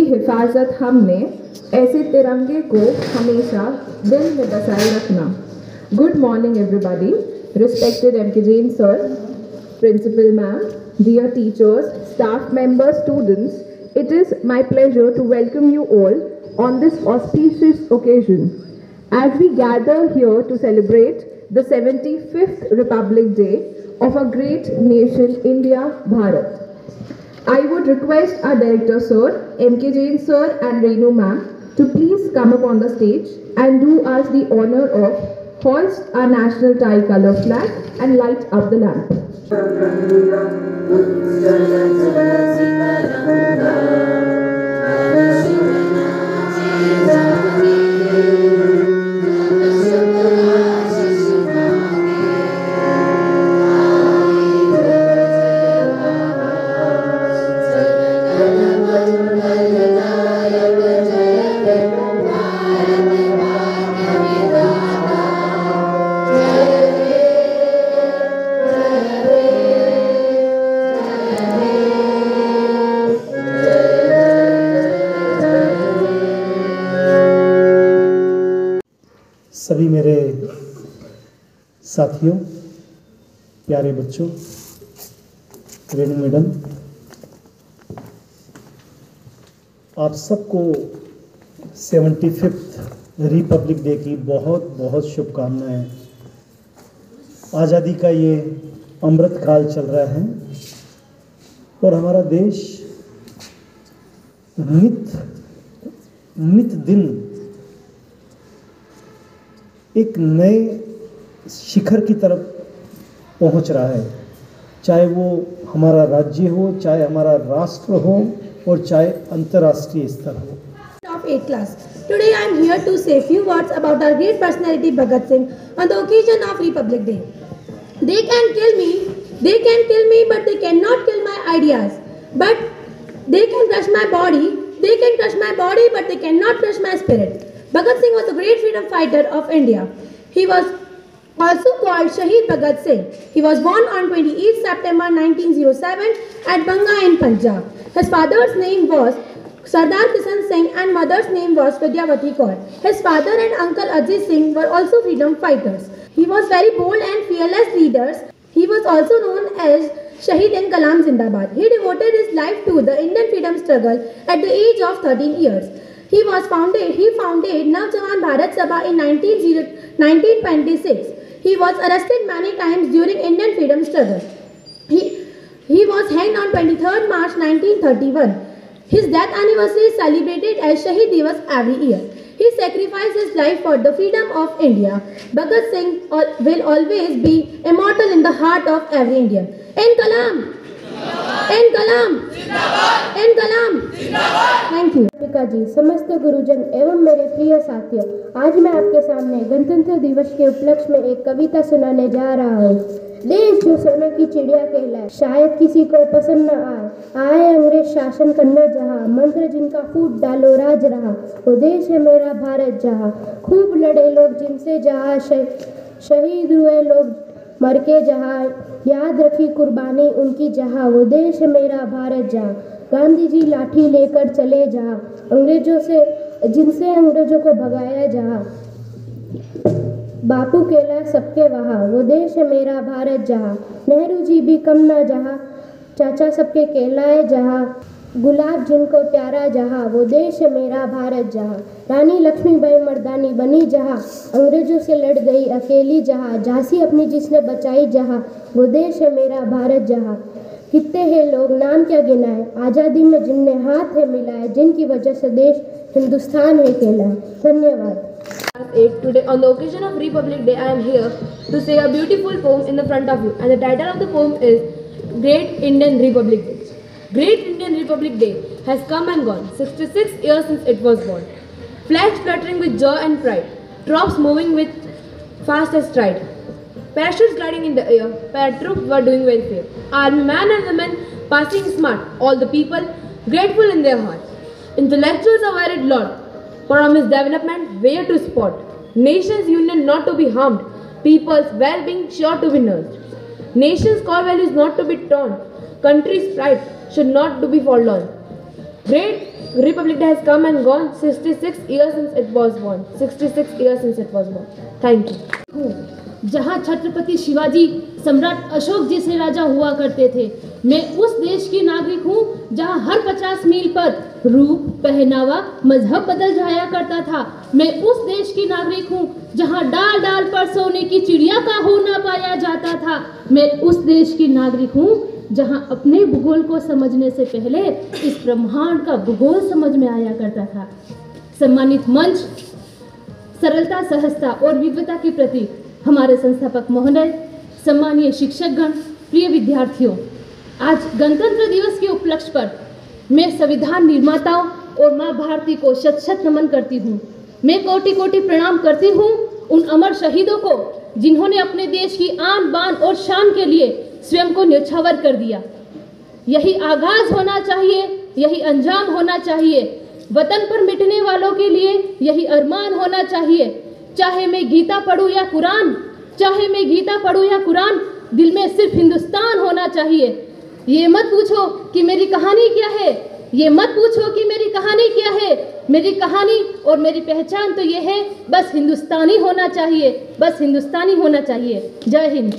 जिसकी हिफाजत हमने ऐसे तिरंगे को हमेशा दिल में बसाए रखना। Good morning everybody, respected MK Jain sir, principal ma'am, dear teachers, staff members, students, it is my pleasure to welcome you all on this auspicious occasion as we gather here to celebrate the 75th Republic Day of our great nation India, Bharat. I would request our director sir, MK Jain sir and Renu ma'am to please come up on the stage and do us the honor of hoist our national tricolor flag and light up the lamp. सभी मेरे साथियों, प्यारे बच्चों, Renu madam, आप सबको 75th Republic day की बहुत बहुत शुभकामनाएं। आज़ादी का ये अमृत काल चल रहा है और हमारा देश नित दिन एक नए शिखर की तरफ पहुंच रहा है, चाहे वो हमारा राज्य हो, चाहे हमारा राष्ट्र हो और चाहे अंतर्राष्ट्रीय स्तर हो। Of 8th class. Today I am here to say few words about our great personality Bhagat Singh on the occasion of Republic Day. They can kill me, but they cannot kill my ideas. But they can crush my body, but they cannot crush my spirit. Bhagat Singh was a great freedom fighter of India. He was also called Shaheed Bhagat Singh. He was born on 28 September 1907 at Banga in Punjab. His father's name was Sardar Kishan Singh and mother's name was Vidyavati Kaur. His father and uncle Ajit Singh were also freedom fighters. He was very bold and fearless leader. He was also known as Shaheed and Kalam Zindabad. He devoted his life to the Indian freedom struggle at the age of 13 years. He founded Navjawan Bharat Sabha in 1926. He was arrested many times during Indian freedom struggle. He was hanged on 23rd March 1931. His death anniversary is celebrated as Shaheed Divas every year. He sacrificed his life for the freedom of India. Bhagat Singh will always be immortal in the heart of every Indian. Inkalam! Inkalam! Inkalam! Thank you. जी, समस्त गुरुजन एवं मेरे प्रिय साथियों, आज मैं आपके सामने गणतंत्र दिवस के उपलक्ष्य में एक कविता सुनाने जा रहा हूँ। देश जो सोने की चिड़िया कहलाए, शायद किसी को पसंद न आए अंग्रेज शासन करने जहाँ, मंत्र जिनका फूट डालो राज रहा, वो देश है मेरा भारत जहाँ। खूब लड़े लोग जिनसे जहाँ, शहीद हुए लोग मर के जहाँ, याद रखी कुर्बानी उनकी जहाँ, वो देश है मेरा भारत जहाँ। गांधी जी लाठी लेकर चले जहाँ, जिनसे अंग्रेजों को भगाया जहाँ, बापू केला सबके वहाँ, वो देश है मेरा भारत जहाँ। नेहरू जी भी कम ना जहाँ, चाचा सबके कहलाए जहाँ, गुलाब जिनको प्यारा जहाँ, वो देश है मेरा भारत जहाँ। रानी लक्ष्मीबाई मर्दानी बनी जहाँ, अंग्रेजों से लड़ गई अकेली जहाँ, झांसी अपनी जिसने बचाई जहाँ, वो देश है मेरा भारत जहाँ। कितने हैं लोग नाम क्या गिनाए, आज़ादी में जिनने हाथ है मिलाए, जिनकी वजह से देश हिंदुस्तान है कहलाए। धन्यवाद। Today, on the occasion of Republic Day, I am here to say a beautiful poem in the front of you, and the title of the poem is Great Indian Republic Day. Great Indian Republic Day has come and gone, 66 years since it was born. Flags fluttering with joy and pride, troops moving with fastest stride, parachutes gliding in the air, paratroops were doing welfare, army men and women passing smart, all the people grateful in their heart. Intellectuals are worried lot, promise development where to spot, nations union not to be harmed, people's well-being sure to be nursed. Nation's core values not to be torn, country's pride should not to be forlorn. Great Republic Day has come and gone. 66 years since it was born. 66 years since it was born. Thank you. जहाँ छत्रपति शिवाजी सम्राट अशोक जैसे राजा हुआ करते थे, मैं उस देश की नागरिक हूँ जहाँ हर 50 मील पर रूप, पहनावा, मजहब बदल जाया करता था। मैं उस देश की नागरिक हूँ जहाँ डाल डाल पर सोने की चिड़िया का होना पाया जाता था। मैं उस देश की नागरिक हूँ जहाँ अपने भूगोल को समझने से पहले इस ब्रह्मांड का भूगोल समझ में आया करता था। सम्मानित मंच, सरलता, सहजता और विविधता के प्रति हमारे संस्थापक महोदय, सम्मानीय शिक्षकगण, प्रिय विद्यार्थियों, आज गणतंत्र दिवस के उपलक्ष्य पर मैं संविधान निर्माताओं और माँ भारती को शत शत नमन करती हूँ। मैं कोटि कोटि प्रणाम करती हूँ उन अमर शहीदों को जिन्होंने अपने देश की आन बान और शान के लिए स्वयं को न्यौछावर कर दिया। यही आगाज होना चाहिए, यही अंजाम होना चाहिए। वतन पर मिटने वालों के लिए यही अरमान होना चाहिए। चाहे मैं गीता पढ़ूं या कुरान, चाहे मैं गीता पढ़ूं या कुरान, दिल में सिर्फ हिंदुस्तान होना चाहिए। ये मत पूछो कि मेरी कहानी क्या है, ये मत पूछो कि मेरी कहानी क्या है। मेरी कहानी और मेरी पहचान तो ये है, बस हिंदुस्तानी होना चाहिए, बस हिंदुस्तानी होना चाहिए। जय हिंद।